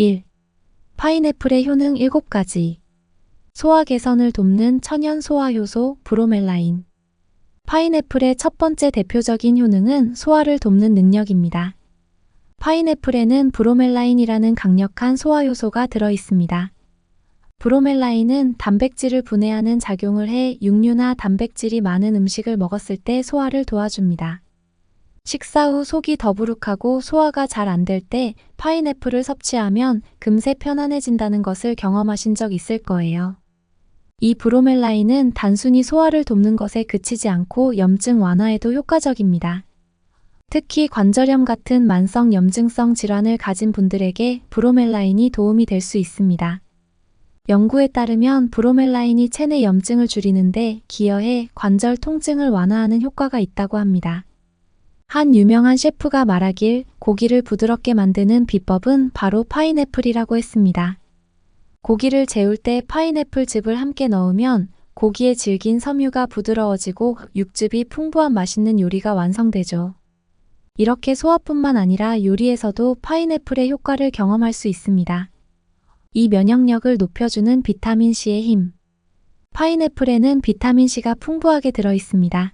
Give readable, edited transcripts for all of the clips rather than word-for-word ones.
1. 파인애플의 효능 7가지. 소화 개선을 돕는 천연 소화 효소 브로멜라인. 파인애플의 첫 번째 대표적인 효능은 소화를 돕는 능력입니다. 파인애플에는 브로멜라인이라는 강력한 소화 효소가 들어 있습니다. 브로멜라인은 단백질을 분해하는 작용을 해 육류나 단백질이 많은 음식을 먹었을 때 소화를 도와줍니다. 식사 후 속이 더부룩하고 소화가 잘 안 될 때 파인애플을 섭취하면 금세 편안해진다는 것을 경험하신 적 있을 거예요. 이 브로멜라인은 단순히 소화를 돕는 것에 그치지 않고 염증 완화에도 효과적입니다. 특히 관절염 같은 만성 염증성 질환을 가진 분들에게 브로멜라인이 도움이 될 수 있습니다. 연구에 따르면 브로멜라인이 체내 염증을 줄이는데 기여해 관절 통증을 완화하는 효과가 있다고 합니다. 한 유명한 셰프가 말하길 고기를 부드럽게 만드는 비법은 바로 파인애플이라고 했습니다. 고기를 재울 때 파인애플즙을 함께 넣으면 고기의 질긴 섬유가 부드러워지고 육즙이 풍부한 맛있는 요리가 완성되죠. 이렇게 소화뿐만 아니라 요리에서도 파인애플의 효과를 경험할 수 있습니다. 이 면역력을 높여주는 비타민C의 힘. 파인애플에는 비타민C가 풍부하게 들어 있습니다.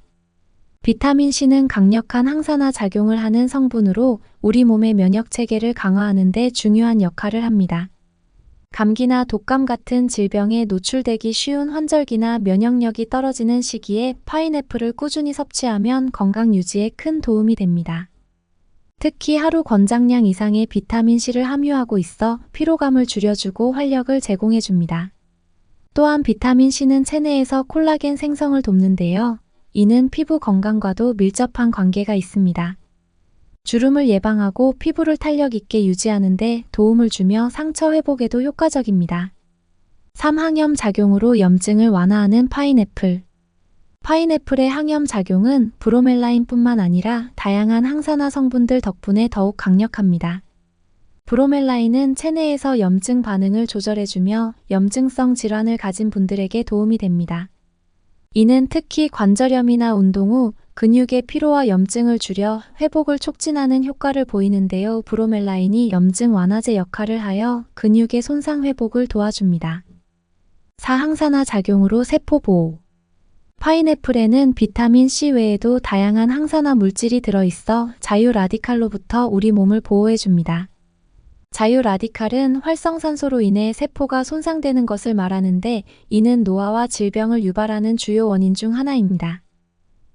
비타민C는 강력한 항산화 작용을 하는 성분으로 우리 몸의 면역 체계를 강화하는 데 중요한 역할을 합니다. 감기나 독감 같은 질병에 노출되기 쉬운 환절기나 면역력이 떨어지는 시기에 파인애플을 꾸준히 섭취하면 건강 유지에 큰 도움이 됩니다. 특히 하루 권장량 이상의 비타민C를 함유하고 있어 피로감을 줄여주고 활력을 제공해줍니다. 또한 비타민C는 체내에서 콜라겐 생성을 돕는데요. 이는 피부 건강과도 밀접한 관계가 있습니다. 주름을 예방하고 피부를 탄력 있게 유지하는 데 도움을 주며 상처 회복에도 효과적입니다. 3. 항염 작용으로 염증을 완화하는 파인애플. 파인애플의 항염 작용은 브로멜라인뿐만 아니라 다양한 항산화 성분들 덕분에 더욱 강력합니다. 브로멜라인은 체내에서 염증 반응을 조절해주며 염증성 질환을 가진 분들에게 도움이 됩니다. 이는 특히 관절염이나 운동 후 근육의 피로와 염증을 줄여 회복을 촉진하는 효과를 보이는데요. 브로멜라인이 염증 완화제 역할을 하여 근육의 손상 회복을 도와줍니다. 4. 항산화 작용으로 세포 보호. 파인애플에는 비타민C 외에도 다양한 항산화 물질이 들어있어 자유 라디칼로부터 우리 몸을 보호해줍니다. 자유 라디칼은 활성산소로 인해 세포가 손상되는 것을 말하는데 이는 노화와 질병을 유발하는 주요 원인 중 하나입니다.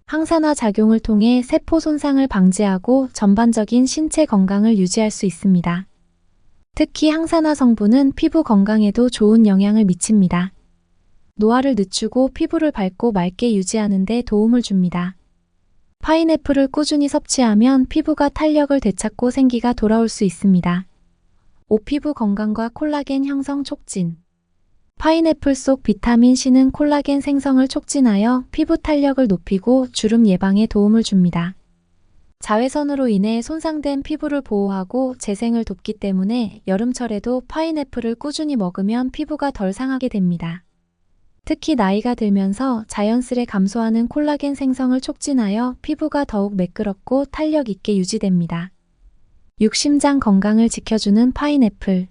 항산화 작용을 통해 세포 손상을 방지하고 전반적인 신체 건강을 유지할 수 있습니다. 특히 항산화 성분은 피부 건강에도 좋은 영향을 미칩니다. 노화를 늦추고 피부를 밝고 맑게 유지하는 데 도움을 줍니다. 파인애플을 꾸준히 섭취하면 피부가 탄력을 되찾고 생기가 돌아올 수 있습니다. 5. 피부 건강과 콜라겐 형성 촉진. 파인애플 속 비타민C는 콜라겐 생성을 촉진하여 피부 탄력을 높이고 주름 예방에 도움을 줍니다. 자외선으로 인해 손상된 피부를 보호하고 재생을 돕기 때문에 여름철에도 파인애플을 꾸준히 먹으면 피부가 덜 상하게 됩니다. 특히 나이가 들면서 자연스레 감소하는 콜라겐 생성을 촉진하여 피부가 더욱 매끄럽고 탄력 있게 유지됩니다. 6. 심장 건강을 지켜주는 파인애플.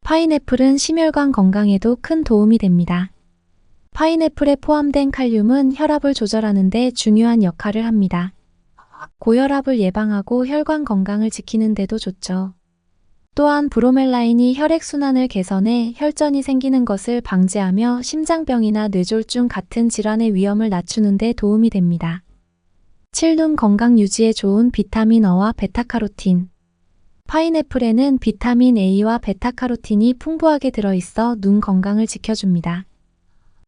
파인애플은 심혈관 건강에도 큰 도움이 됩니다. 파인애플에 포함된 칼륨은 혈압을 조절하는 데 중요한 역할을 합니다. 고혈압을 예방하고 혈관 건강을 지키는 데도 좋죠. 또한 브로멜라인이 혈액순환을 개선해 혈전이 생기는 것을 방지하며 심장병이나 뇌졸중 같은 질환의 위험을 낮추는 데 도움이 됩니다. 7. 눈 건강 유지에 좋은 비타민 A와 베타카로틴. 파인애플에는 비타민 A와 베타카로틴이 풍부하게 들어있어 눈 건강을 지켜줍니다.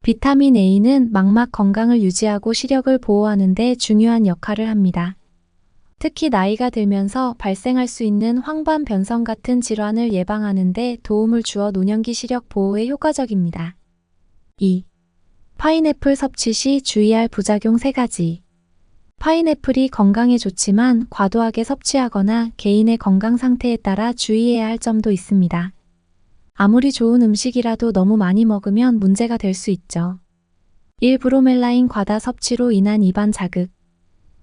비타민 A는 망막 건강을 유지하고 시력을 보호하는 데 중요한 역할을 합니다. 특히 나이가 들면서 발생할 수 있는 황반 변성 같은 질환을 예방하는 데 도움을 주어 노년기 시력 보호에 효과적입니다. 2. 파인애플 섭취 시 주의할 부작용 3가지. 파인애플이 건강에 좋지만 과도하게 섭취하거나 개인의 건강 상태에 따라 주의해야 할 점도 있습니다. 아무리 좋은 음식이라도 너무 많이 먹으면 문제가 될 수 있죠. 1. 브로멜라인 과다 섭취로 인한 입안 자극.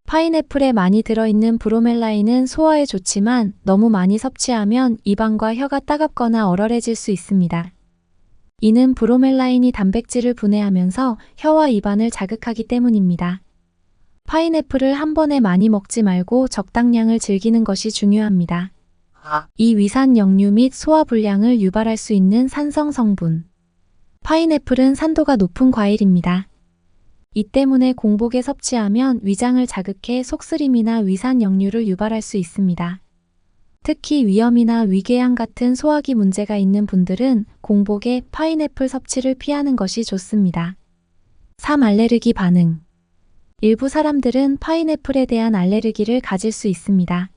파인애플에 많이 들어있는 브로멜라인은 소화에 좋지만 너무 많이 섭취하면 입안과 혀가 따갑거나 얼얼해질 수 있습니다. 이는 브로멜라인이 단백질을 분해하면서 혀와 입안을 자극하기 때문입니다. 파인애플을 한 번에 많이 먹지 말고 적당량을 즐기는 것이 중요합니다. 이 위산 역류 및 소화 불량을 유발할 수 있는 산성 성분. 파인애플은 산도가 높은 과일입니다. 이 때문에 공복에 섭취하면 위장을 자극해 속쓰림이나 위산 역류를 유발할 수 있습니다. 특히 위염이나 위궤양 같은 소화기 문제가 있는 분들은 공복에 파인애플 섭취를 피하는 것이 좋습니다. 3. 알레르기 반응. 일부 사람들은 파인애플에 대한 알레르기를 가질 수 있습니다.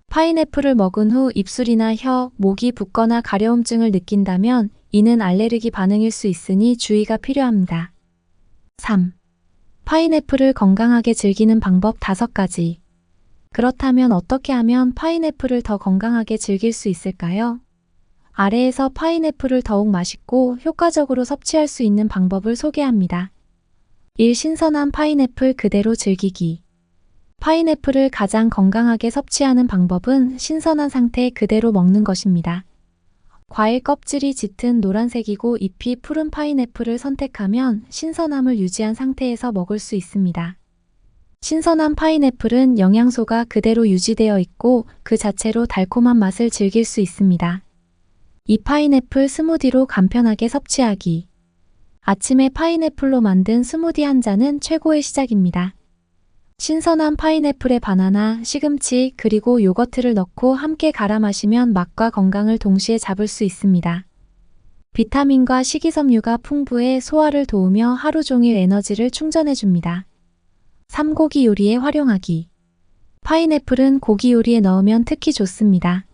파인애플을 먹은 후 입술이나 혀, 목이 붓거나 가려움증을 느낀다면 이는 알레르기 반응일 수 있으니 주의가 필요합니다. 3. 파인애플을 건강하게 즐기는 방법 5가지. 그렇다면 어떻게 하면 파인애플을 더 건강하게 즐길 수 있을까요? 아래에서 파인애플을 더욱 맛있고 효과적으로 섭취할 수 있는 방법을 소개합니다. 1. 신선한 파인애플 그대로 즐기기. 파인애플을 가장 건강하게 섭취하는 방법은 신선한 상태 그대로 먹는 것입니다. 과일 껍질이 짙은 노란색이고 잎이 푸른 파인애플을 선택하면 신선함을 유지한 상태에서 먹을 수 있습니다. 신선한 파인애플은 영양소가 그대로 유지되어 있고 그 자체로 달콤한 맛을 즐길 수 있습니다. 이 파인애플 스무디로 간편하게 섭취하기. 아침에 파인애플로 만든 스무디 한 잔은 최고의 시작입니다. 신선한 파인애플에 바나나, 시금치, 그리고 요거트를 넣고 함께 갈아 마시면 맛과 건강을 동시에 잡을 수 있습니다. 비타민과 식이섬유가 풍부해 소화를 도우며 하루 종일 에너지를 충전해줍니다. 3. 고기 요리에 활용하기. 파인애플은 고기 요리에 넣으면 특히 좋습니다.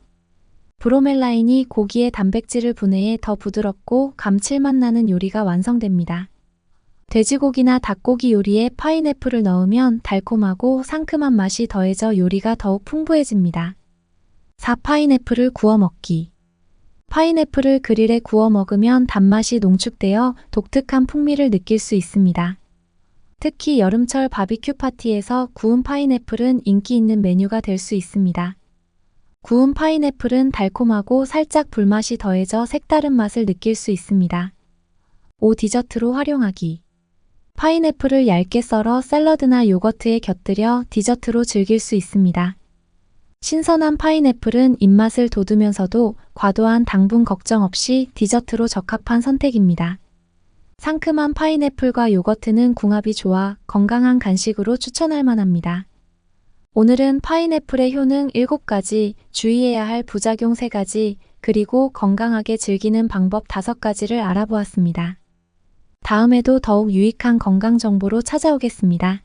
브로멜라인이 고기의 단백질을 분해해 더 부드럽고 감칠맛 나는 요리가 완성됩니다. 돼지고기나 닭고기 요리에 파인애플을 넣으면 달콤하고 상큼한 맛이 더해져 요리가 더욱 풍부해집니다. 4. 파인애플을 구워 먹기. 파인애플을 그릴에 구워 먹으면 단맛이 농축되어 독특한 풍미를 느낄 수 있습니다. 특히 여름철 바비큐 파티에서 구운 파인애플은 인기 있는 메뉴가 될 수 있습니다. 구운 파인애플은 달콤하고 살짝 불맛이 더해져 색다른 맛을 느낄 수 있습니다. 5. 디저트로 활용하기. 파인애플을 얇게 썰어 샐러드나 요거트에 곁들여 디저트로 즐길 수 있습니다. 신선한 파인애플은 입맛을 돋우면서도 과도한 당분 걱정 없이 디저트로 적합한 선택입니다. 상큼한 파인애플과 요거트는 궁합이 좋아 건강한 간식으로 추천할 만합니다. 오늘은 파인애플의 효능 7가지, 주의해야 할 부작용 3가지, 그리고 건강하게 즐기는 방법 5가지를 알아보았습니다. 다음에도 더욱 유익한 건강 정보로 찾아오겠습니다.